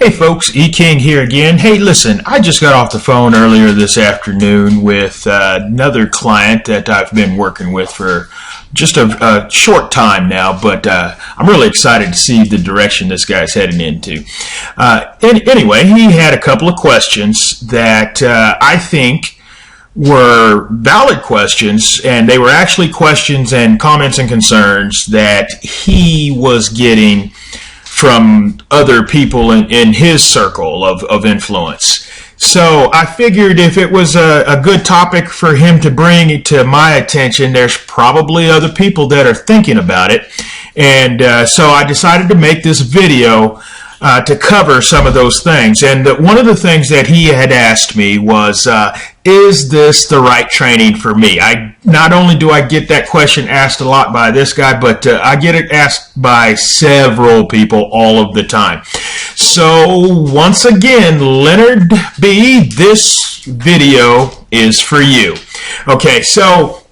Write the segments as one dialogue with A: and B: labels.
A: Hey folks, E. King here again. Hey, listen, I just got off the phone earlier this afternoon with another client that I've been working with for just a short time now, but I'm really excited to see the direction this guy's heading into. Anyway, he had a couple of questions that I think were valid questions, and they were actually questions and comments and concerns that he was getting from other people in his circle of influence. So I figured if it was a good topic for him to bring to my attention, there's probably other people that are thinking about it. And so I decided to make this video to cover some of those things. And one of the things that he had asked me was, is this the right training for me? Not only do I get that question asked a lot by this guy, but I get it asked by several people all of the time. So once again, Leonard B., this video is for you. Okay, so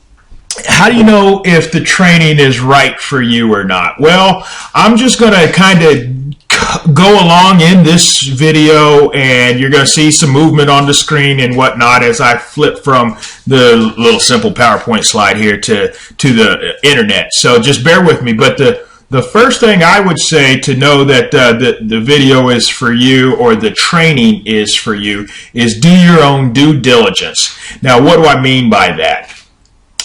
A: how do you know if the training is right for you or not? Well, I'm just going to kind of go along in this video, and you're going to see some movement on the screen and whatnot as I flip from the little simple PowerPoint slide here to the internet. So just bear with me. But the first thing I would say to know that the video is for you, or the training is for you, is do your own due diligence. Now, what do I mean by that?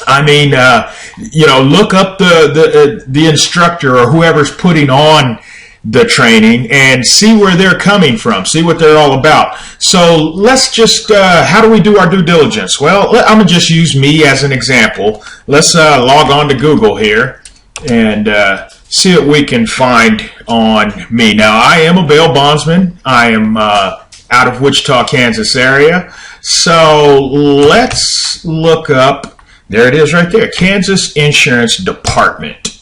A: I mean, look up the instructor or whoever's putting on the training and see where they're coming from, see what they're all about. So let's just, how do we do our due diligence? Well, I'm going to just use me as an example. Let's log on to Google here and see what we can find on me. Now, I am a bail bondsman. I am out of Wichita, Kansas area. So let's look up, there it is right there, Kansas Insurance Department,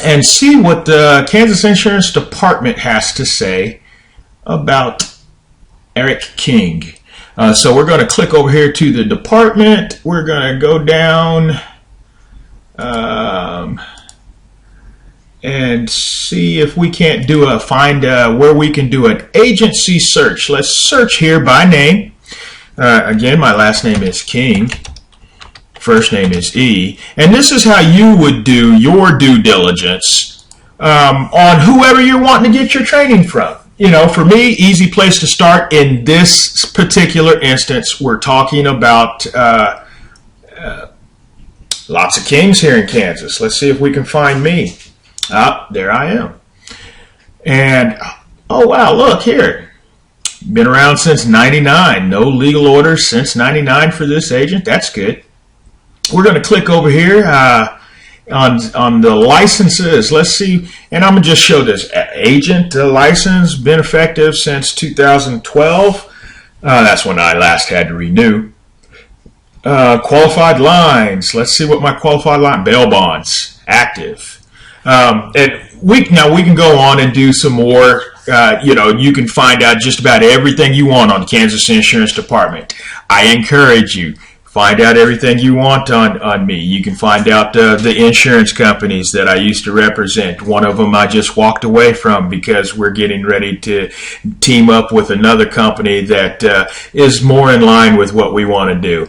A: and see what the Kansas Insurance Department has to say about Eric King. So we're going to click over here to the department. We're going to go down and see if we can't do find where we can do an agency search. Let's search here by name. Again, my last name is King. First name is E, and this is how you would do your due diligence on whoever you're wanting to get your training from. You know, for me, easy place to start in this particular instance. We're talking about lots of Kings here in Kansas. Let's see if we can find me. Ah, there I am. And, oh wow, look here. Been around since 99. No legal orders since 99 for this agent. That's good. We're going to click over here on the licenses. Let's see, and I'm going to just show this agent license, been effective since 2012. That's when I last had to renew. Qualified lines. Let's see what my qualified line, bail bonds, active. And we can go on and do some more. You can find out just about everything you want on the Kansas Insurance Department. I encourage you. Find out everything you want on me. You can find out the insurance companies that I used to represent. One of them I just walked away from because we're getting ready to team up with another company that is more in line with what we want to do.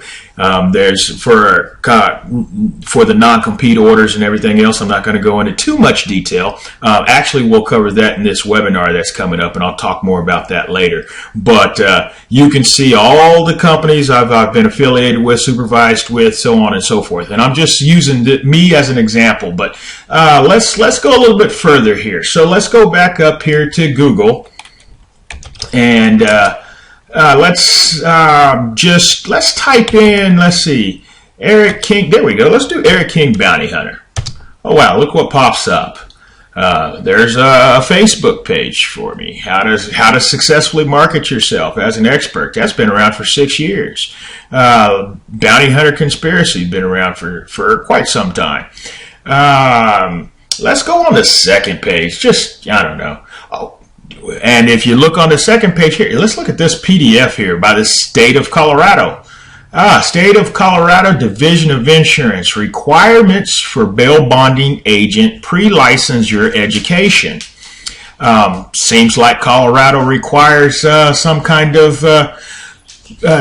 A: There's for the non-compete orders and everything else, I'm not going to go into too much detail. Actually, we'll cover that in this webinar that's coming up, and I'll talk more about that later. But you can see all the companies I've been affiliated with, supervised with, so on and so forth. And I'm just using me as an example. But let's go a little bit further here. So let's go back up here to Google, and let's type in, let's see, Eric King. There we go. Let's do Eric King Bounty Hunter. Oh wow, look what pops up. There's a Facebook page for me. How to successfully market yourself as an expert. That's been around for 6 years. Bounty Hunter Conspiracy, been around for quite some time. Let's go on the second page. Just, I don't know. Oh, and if you look on the second page here, let's look at this PDF here by the state of Colorado. State of Colorado Division of Insurance, requirements for bail bonding agent, pre-licensure education. Seems like Colorado requires some kind of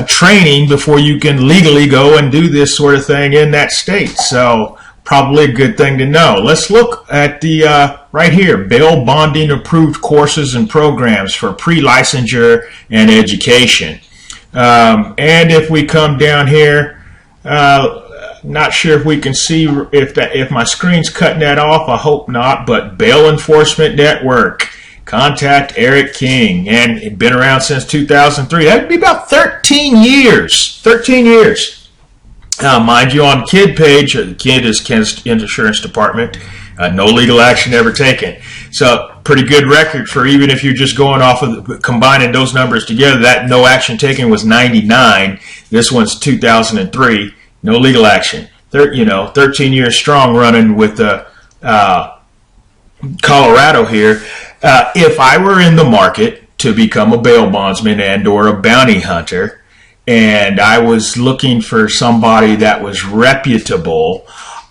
A: training before you can legally go and do this sort of thing in that state. So probably a good thing to know. Let's look at the right here, bail bonding approved courses and programs for pre-licensure and education. And if we come down here, not sure if we can see if my screen's cutting that off. I hope not. But Bail Enforcement Network. Contact Eric King, and it's been around since 2003. That would be about 13 years. 13 years. Mind you, on KID page, the KID is Kansas Insurance Department. No legal action ever taken. So pretty good record for even if you're just going off of combining those numbers together. That no action taken was 99. This one's 2003. No legal action. 13 years strong running with Colorado here. If I were in the market to become a bail bondsman and or a bounty hunter, and I was looking for somebody that was reputable,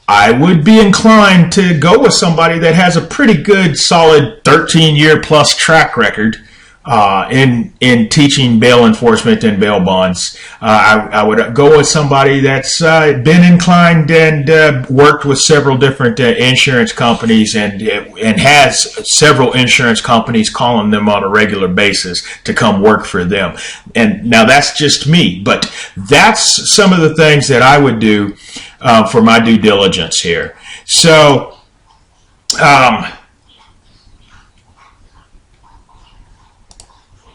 A: I would be inclined to go with somebody that has a pretty good, solid 13-year plus track record in teaching bail enforcement and bail bonds. I would go with somebody that's been inclined and worked with several different insurance companies and has several insurance companies calling them on a regular basis to come work for them. And now that's just me, but that's some of the things that I would do for my due diligence here. So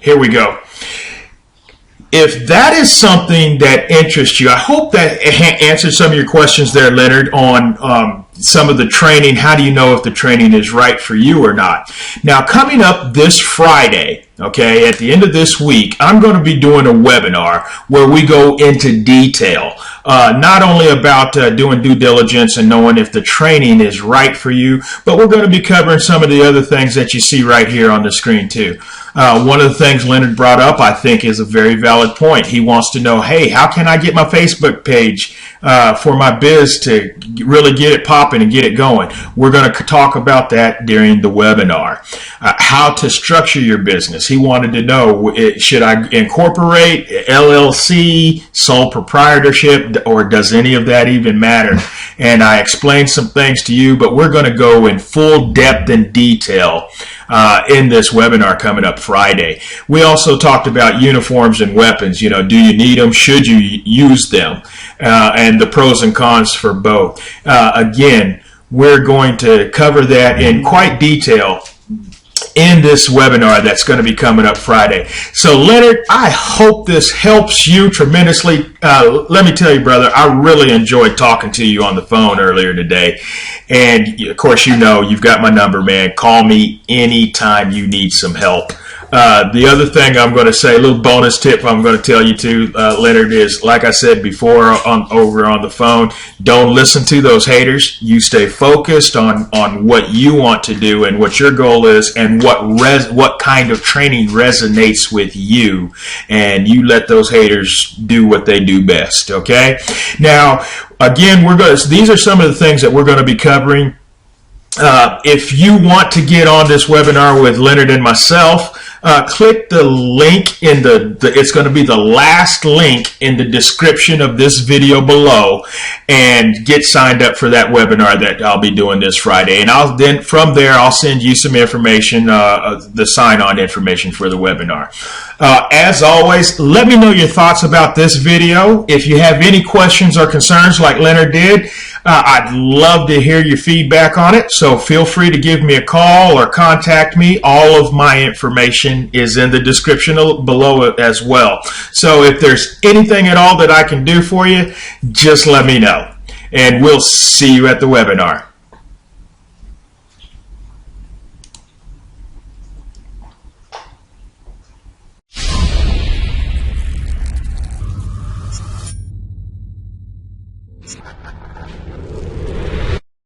A: here we go. If that is something that interests you, I hope that answers some of your questions there, Leonard, on some of the training. How do you know if the training is right for you or not? Now, coming up this Friday, okay, at the end of this week, I'm going to be doing a webinar where we go into detail, not only about doing due diligence and knowing if the training is right for you, but we're going to be covering some of the other things that you see right here on the screen too. One of the things Leonard brought up, I think, is a very valid point. He wants to know, hey, how can I get my Facebook page for my biz to really get it popping and get it going? We're going to talk about that during the webinar. How to structure your business. He wanted to know, should I incorporate LLC, sole proprietorship, or does any of that even matter? And I explained some things to you, but we're going to go in full depth and detail in this webinar coming up Friday. We also talked about uniforms and weapons. You know, do you need them? Should you use them? And the pros and cons for both. Again, we're going to cover that in quite detail in this webinar that's going to be coming up Friday. So, Leonard, I hope this helps you tremendously. Let me tell you, brother, I really enjoyed talking to you on the phone earlier today. And, of course, you know, you've got my number, man. Call me anytime you need some help. The other thing I'm going to say, a little bonus tip I'm going to tell you too, Leonard, is like I said before over on the phone, don't listen to those haters. You stay focused on what you want to do and what your goal is and what kind of training resonates with you, and you let those haters do what they do best, okay? Now, again, these are some of the things that we're going to be covering. If you want to get on this webinar with Leonard and myself, click the link in it's going to be the last link in the description of this video below and get signed up for that webinar that I'll be doing this Friday. And from there, I'll send you some information, the sign-on information for the webinar. As always, let me know your thoughts about this video. If you have any questions or concerns like Leonard did, I'd love to hear your feedback on it, so feel free to give me a call or contact me. All of my information is in the description below as well. So if there's anything at all that I can do for you, just let me know. And we'll see you at the webinar.